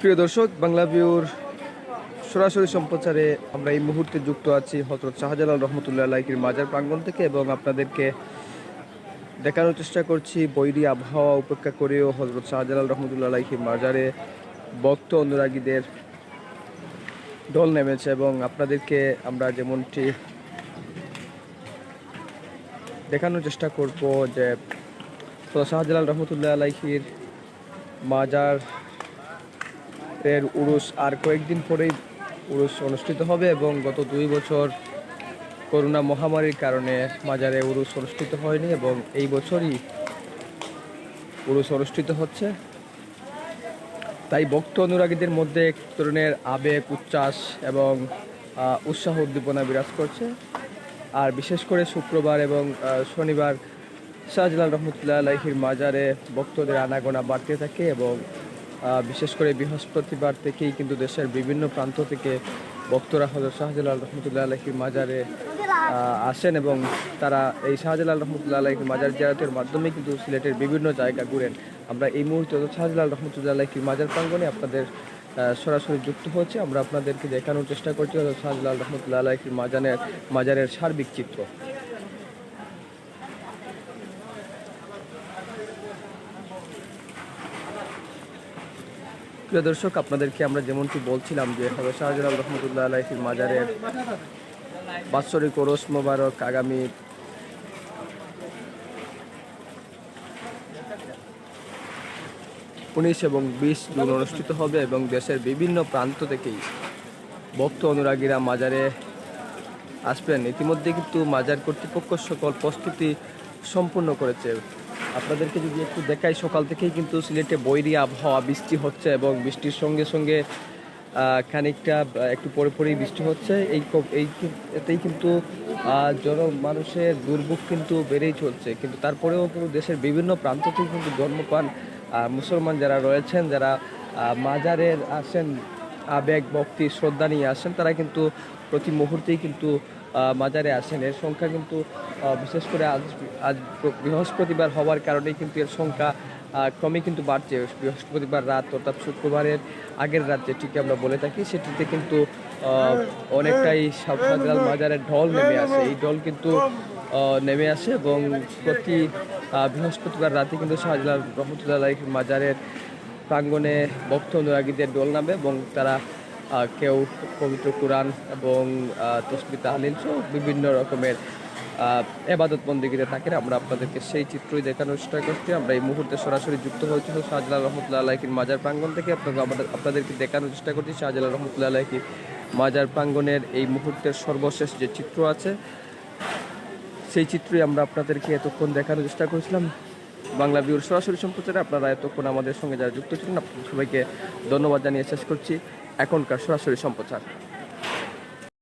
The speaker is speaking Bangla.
প্রিয় দর্শক, বাংলাভিউর সরাসরি সম্প্রচারে আমরা এই মুহূর্তে যুক্ত আছি হযরত শাহজালাল রহমতুল্লাহ আলাইহির মাজার প্রাঙ্গণ থেকে এবং আপনাদেরকে দেখানোর চেষ্টা করছি বৈরী আবহাওয়া উপেক্ষা করেও হযরত শাহজালাল রহমতুল্লাহ আলাইহির মাজারে ভক্ত অনুরাগীদের ঢল নেমেছে এবং আপনাদেরকে আমরা যেমনটি দেখানোর চেষ্টা করব যে শাহজালাল রহমতুল্লাহ আলাইহির মাজার এর উরুস আর কয়েকদিন পরেই উরুস অনুষ্ঠিত হবে এবং গত 2 বছর করোনা মহামারীর কারণে মাজারে উরুস অনুষ্ঠিত হয়নি এবং এই বছরই উরুস অনুষ্ঠিত হচ্ছে। তাই ভক্ত অনুরাগীদের মধ্যে এক ধরনের আবেগ, উচ্ছ্বাস এবং উৎসাহ উদ্দীপনা বিরাজ করছে। আর বিশেষ করে শুক্রবার এবং শনিবার শাহজালাল রহমতুল্লাহ আলাইহির মাজারে ভক্তদের আনাগোনা বাড়তে থাকে এবং বিশেষ করে বৃহস্পতিবার থেকেই কিন্তু দেশের বিভিন্ন প্রান্ত থেকে ভক্তরা হযরত শাহজালাল রহমতুল্লাহ আলাইহির মাজারে আসেন এবং তারা এই শাহজালাল রহমতুল্লাহ আলাইহির মাজার জিয়ারতের মাধ্যমে কিন্তু সিলেটের বিভিন্ন জায়গা ঘুরেন। আমরা এই মুহূর্তে শাহজালাল রহমতুল্লাহ আলাইহির মাজার প্রাঙ্গণে আপনাদের সরাসরি যুক্ত হচ্ছে। আমরা আপনাদেরকে দেখানোর চেষ্টা করছি হযরত শাহজালাল রহমতুল্লাহ আলাইহির মাজারের সার্বিক চিত্র। প্রিয় দর্শক, আপনাদেরকে আমরা যেমনটি বলছিলাম যে হযরত শাহজালাল রহমতুল্লাহ আলাইহির মাজারের বাৎসরিক ওরস মোবারক আগামী 19 এবং 20 জুন অনুষ্ঠিত হবে এবং দেশের বিভিন্ন প্রান্ত থেকেই ভক্ত অনুরাগীরা মাজারে আসবেন। ইতিমধ্যে কিন্তু মাজার কর্তৃপক্ষ সকল প্রস্তুতি সম্পূর্ণ করেছে। আপনাদেরকে যদি একটু দেখাই, সকাল থেকেই কিন্তু সিলেটে বৈরী আবহাওয়া, বৃষ্টি হচ্ছে এবং বৃষ্টির সঙ্গে সঙ্গে খানিকটা একটু পরে পরেই বৃষ্টি হচ্ছে। এতেই কিন্তু মানুষের দুর্ভোগ কিন্তু বেড়েই চলছে। কিন্তু তারপরেও কিন্তু দেশের বিভিন্ন প্রান্ত থেকে কিন্তু ধর্মপ্রাণ মুসলমান যারা রয়েছেন, যারা মাজারের আসেন আবেগ, ভক্তি, শ্রদ্ধা নিয়ে আসেন, তারা কিন্তু প্রতি মুহূর্তেই কিন্তু মাজারে আসেন। এর সংখ্যা কিন্তু বিশেষ করে আজ বৃহস্পতিবার হওয়ার কারণেই কিন্তু এর সংখ্যা ক্রমে কিন্তু বাড়ছে। বৃহস্পতিবার রাত অর্থাৎ শুক্রবারের আগের রাত যেটিকে আমরা বলে থাকি, সেটিতে কিন্তু অনেকটাই শাহজালাল মাজারের ঢল নেমে আসে। এই ঢল কিন্তু নেমে আসে এবং প্রতি বৃহস্পতিবার রাতে কিন্তু শাহজালাল রহমতুল্লাহ আলাইহির মাজারের প্রাঙ্গণে ভক্ত অনুরাগীদের ঢল নামে এবং তারা কেউ পবিত্র কুরআন এবং তাসবিহ তাহলিল সহ বিভিন্ন রকমের ইবাদত বন্দেগীতে থাকেন। আমরা আপনাদেরকে সেই চিত্রই দেখানোর চেষ্টা করছি। আমরা এই মুহূর্তে সরাসরি যুক্ত হয়েছি শাহজালাল রহমতুল্লাহ আলাইহির মাজার প্রাঙ্গণ থেকে। আপনাদেরকে দেখানোর চেষ্টা করছি শাহজালাল রহমতুল্লাহ আলাইহির মাজার প্রাঙ্গণের এই মুহূর্তের সর্বশেষ যে চিত্র আছে, সেই চিত্রই আমরা আপনাদেরকে এতক্ষণ দেখানোর চেষ্টা করেছিলাম বাংলাভিউর সরাসরি সম্প্রচারে। আপনারা এতক্ষণ আমাদের সঙ্গে যারা যুক্ত ছিলেন, আপনাদের সবাইকে ধন্যবাদ জানিয়ে শেষ করছি এখনকার সরাসরি সম্প্রচার।